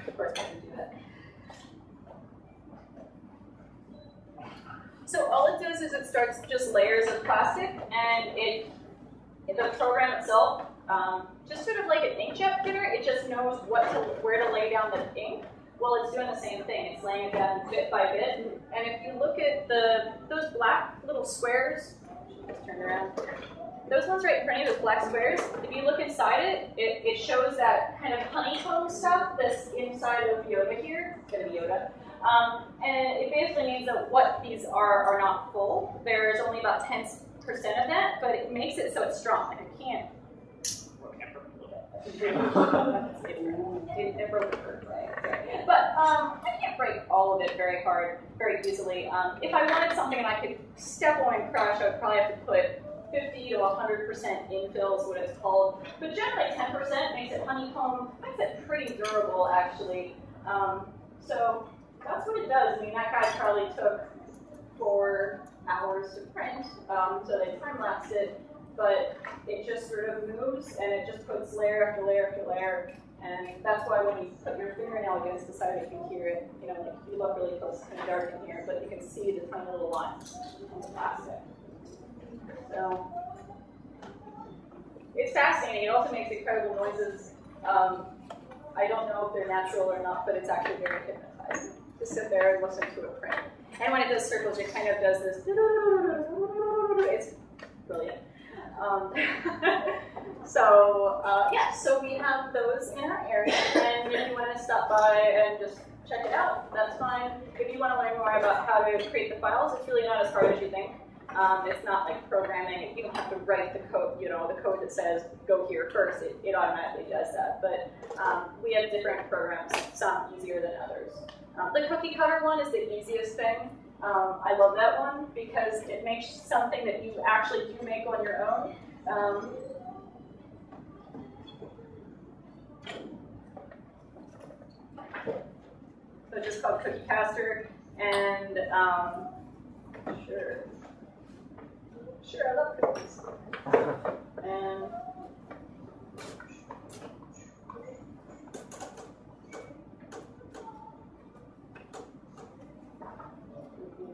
Of course, I can do that. So all it does is it starts just layers of plastic, and the program itself, just sort of like an inkjet printer, it just knows where to lay down the ink. Well, it's doing the same thing. It's laying it down bit by bit. And if you look at those black little squares, just turn around. Those ones right in front of you, those black squares, if you look inside it shows that kind of honeycomb stuff that's inside of Yoda here. It's going to be Yoda. And it basically means that what these are not full. There's only about 10% of that, but it makes it so it's strong. And it can't. It broke the first way. But I can't break all of it very hard, very easily. If I wanted something and I could step on and crush, I would probably have to put 50 to 100% infill is what it's called. But generally 10% makes it honeycomb, makes it pretty durable actually. So that's what it does. I mean, that guy probably took 4 hours to print, so they time-lapsed it, but it just sort of moves and it just puts layer after layer after layer. And that's why when you put your fingernail against the side, you can hear it. You know, like you look really close, it's kind of dark in here, but you can see the tiny little lines on the plastic. So it's fascinating. It also makes incredible noises. I don't know if they're natural or not, but it's actually very hypnotizing to sit there and listen to it print. And when it does circles, it kind of does this. It's brilliant. Yeah, so we have those in our area, and if you want to stop by and just check it out, that's fine. If you want to learn more about how to create the files, it's really not as hard as you think. It's not like programming. You don't have to write the code, you know, the code that says go here first. It automatically does that. But we have different programs, some easier than others. The cookie cutter one is the easiest thing. I love that one because it makes something that you actually do make on your own. So just called Cookie Caster, and sure, I love cookies. And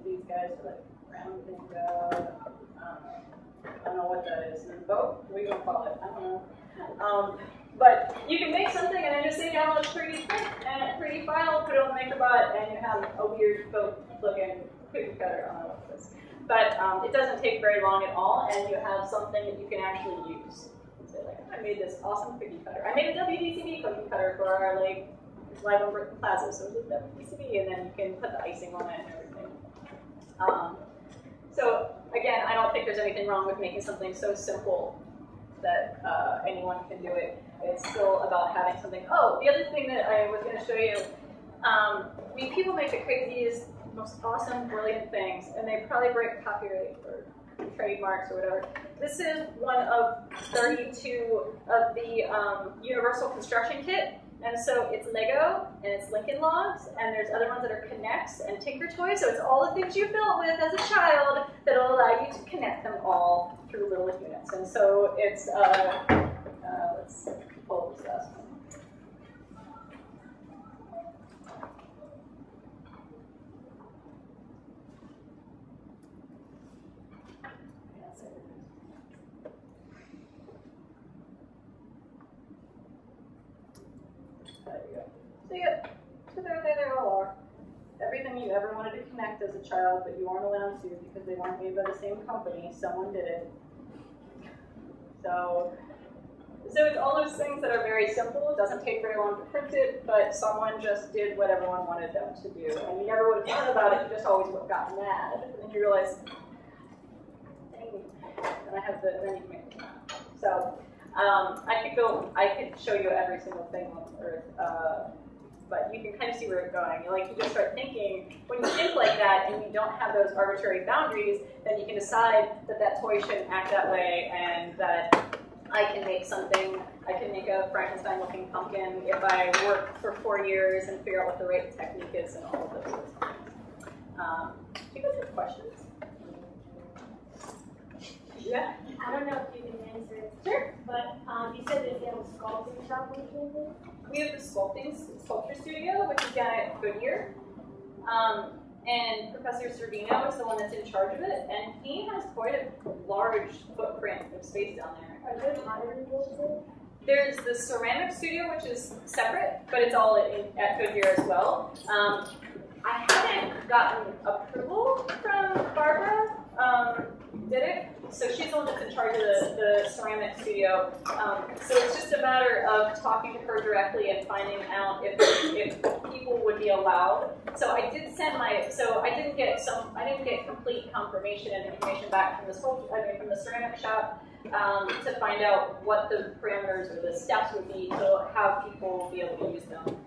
these guys are like rounding out. I don't know what that is. An boat? What are you gonna call it? I don't know. But you can make something and then just say download 3D print and a 3D file, put it on the MakerBot, and you have a weird boat-looking cookie cutter. I don't know what it is. But it doesn't take very long at all, and you have something that you can actually use. So like, I made this awesome cookie cutter. I made a WDCB cookie cutter for our like live on Brooklyn Plaza, so it's a WDCB, and then you can put the icing on it and everything. So again, I don't think there's anything wrong with making something so simple that anyone can do it. It's still about having something. Oh, the other thing that I was going to show you, people make the craziest, most awesome, brilliant things, and they probably break copyright or trademarks or whatever. This is one of 32 of the Universal Construction Kit. And so it's Lego, and it's Lincoln Logs, and there's other ones that are Connex and Tinker Toys. So it's all the things you built with as a child that will allow you to connect them all through little units. And so it's, let's pull this last one. There you go. So yeah, so there they all are. Everything anything you ever wanted to connect as a child, but you weren't allowed to because they weren't made by the same company, someone did it. So it's all those things that are very simple. It doesn't take very long to print it, but someone just did what everyone wanted them to do. And you never would have thought about it, you just always would have gotten mad. And then you realize, dang, and I have the, then you can make it. So I could show you every single thing on Earth, but you can kind of see where it's going. You just start thinking, when you think like that and you don't have those arbitrary boundaries, then you can decide that that toy shouldn't act that way and that I can make something, I can make a Frankenstein-looking pumpkin if I work for 4 years and figure out what the right technique is and all of those sorts of things. Do you guys have questions? Yeah? I don't know if you can answer it. Sure. But you said that you have a sculpting shop on campus? We have the sculpture studio, which is down at Goodyear. And Professor Servino is the one that's in charge of it, and he has quite a large footprint of space down there. Are there pottery buildings? There's the ceramic studio, which is separate, but it's all at Goodyear as well. I haven't gotten approval from Barbara Diddick, so she's the one that's in charge of the ceramic studio. So it's just a matter of talking to her directly and finding out if people would be allowed. So I did send I didn't get complete confirmation and information back from the ceramic shop to find out what the parameters or the steps would be to have people be able to use them.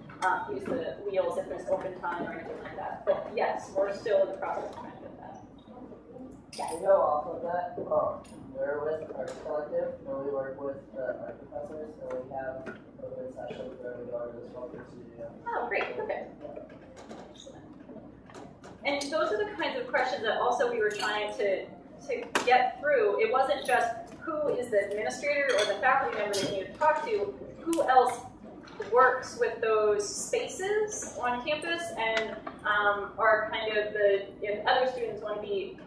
Use the wheels if there's open time or anything like that. But yes, we're still in the process of trying to get that. Yeah. To go off of that, we're with Arts Collective, where we work with art professors, so we have open sessions where we go to the sculpture studio. Oh, great, perfect. Excellent. And those are the kinds of questions that also we were trying to get through. It wasn't just who is the administrator or the faculty member that you need to talk to, who else works with those spaces on campus and are kind of if other students want to be,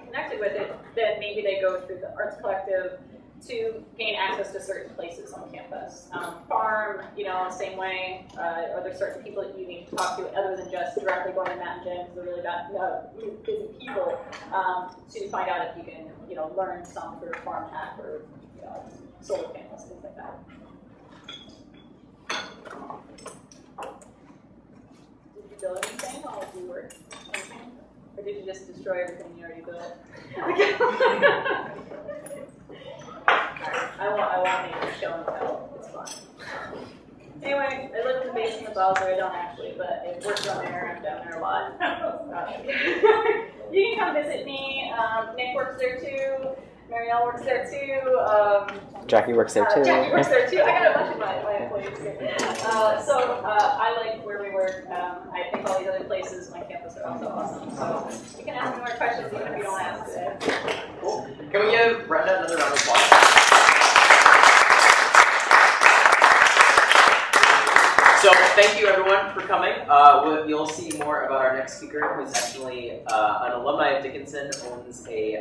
connected with it, then maybe they go through the Arts Collective to gain access to certain places on campus. Farm, same way. Are there certain people that you need to talk to other than just directly going to Matt and Jen because they're really busy people to find out if you can, learn some sort of farm hack or, solar panels, things like that. Did you build anything while you worked? Or did you just destroy everything you already built? I won't make a show and tell. It's fine. Anyway, I live in the basement of Bowser. I don't actually, but I work down there. I'm down there a lot. You can come visit me. Nick works there too. Marielle works there too. Jackie works there too. Jackie works there too. I got a bunch of my employees here. So I like where we work. I think all these other places on my campus are also awesome. So you can ask me more questions even if you don't ask today. Cool. Can we give Brenda another round of applause? So thank you everyone for coming. You'll see more about our next speaker, who's actually an alumni of Dickinson, owns a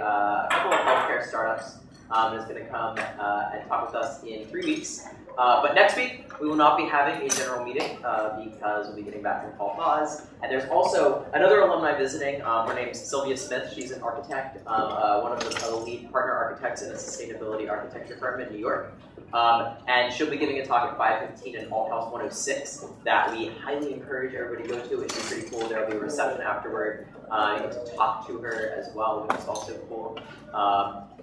couple of healthcare startups, and is going to come and talk with us in 3 weeks. But next week, we will not be having a general meeting because we'll be getting back from fall pause. And there's also another alumni visiting. Her name's Sylvia Smith. She's an architect, one of the lead partner architects in a sustainability architecture firm in New York. And she'll be giving a talk at 5:15 in Alt House 106 that we highly encourage everybody to go to. It's pretty cool. There'll be a reception afterward. You get to talk to her as well, which is also cool.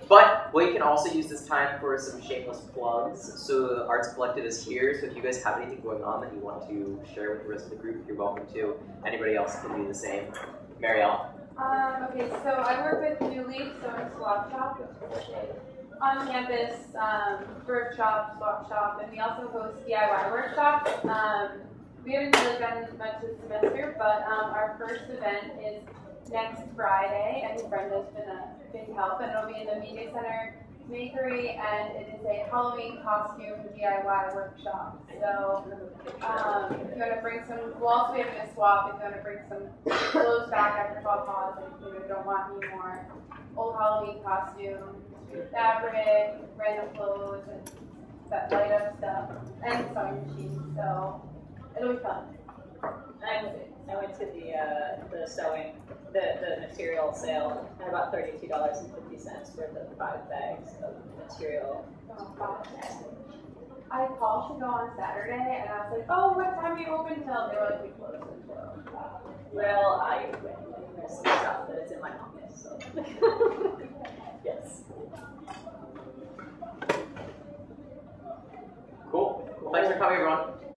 But we can also use this time for some shameless plugs. So the Arts Collective is here, so if you guys have anything going on that you want to share with the rest of the group, you're welcome to. Anybody else can do the same. Marielle. Okay, so I work with New Leaf, so it's a swap shop, which is on campus, thrift shop, swap shop, and we also host DIY workshops. We haven't really done much this semester, but our first event is next Friday. I think Brenda's been a big help, and it'll be in the Media Center Makery, and it is a Halloween costume DIY workshop. So if you want to bring some, we'll also be having a swap if you want to bring some clothes back after fall pause, and you don't want any more old Halloween costumes, fabric, random clothes, and that light up stuff, and sewing machines. So it'll be fun. I went to the sewing, the material sale at about $32.50 worth of 5 bags of material. Oh, gosh. I called to go on Saturday, and I was like, oh, what time are you open till? They were like, we close at 12. Well, I missed some stuff, but it's in my office, so. Yes. Cool. Well, thanks for coming, everyone.